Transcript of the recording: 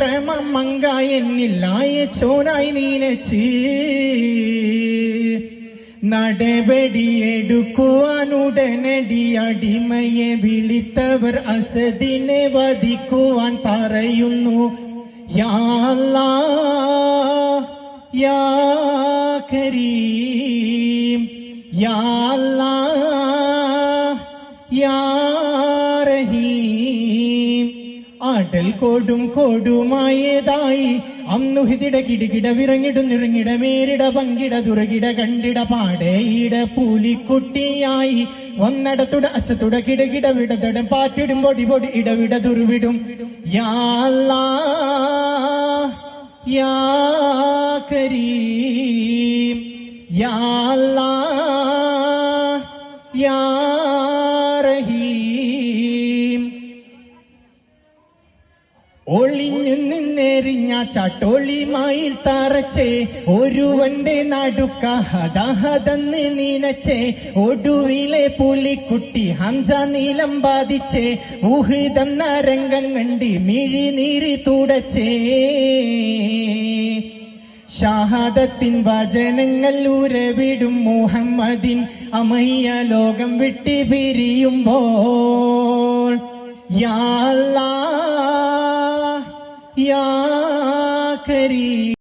പ്രേമമങ്ക എന്നില്ലായ ചോനായി നീനച്ച് നടപടിയെടുക്കുവാൻ ഉടനടി അടിമയെ വിളിത്തവർ അസദിനെ വധിക്കുവാൻ പറയുന്നു. യാ അല്ലാഹ് യാ കരീം യാ അല്ലാഹ് യാ റഹീം. ആടൽ കൊടുമായതായി അന്നുഹിതിട കിടുകിട വിറങ്ങിടുന്നിറങ്ങിട മേരിട പങ്കിട തുറകിട കണ്ടിട പാടയിട പുലിക്കുട്ടിയായി ഒന്നടത്തുട അസത്തുട കിടകിട വിടതടം പാറ്റിടും പൊടി പൊടി ഇടവിട ദുർവിടും. യാ അല്ലാഹ് യാ കരീം യാ അല്ലാഹ് യാ റഹീം. ഒളിഞ്ഞു നിന്നെറിഞ്ഞ ചട്ടോളിമായിൽ തറച്ചേ ഒരുവന്റെ നടുക്ക ഹതഹതെന്ന് നീനച്ചേ ഒടുവിലെ പുലിക്കുട്ടി ഹംസ നീലം ബാധിച്ചേ ഉഹിതെന്ന രംഗം കണ്ടി മിഴിനീരി തുടച്ചേ. ഷഹാദത്തിൻ വചനങ്ങൾ ഉരവിടും മുഹമ്മദിൻ അമയ്യ ലോകം വിട്ട് പിരിയുമ്പോൾ യാ അല്ലാഹ് യാ കരീം.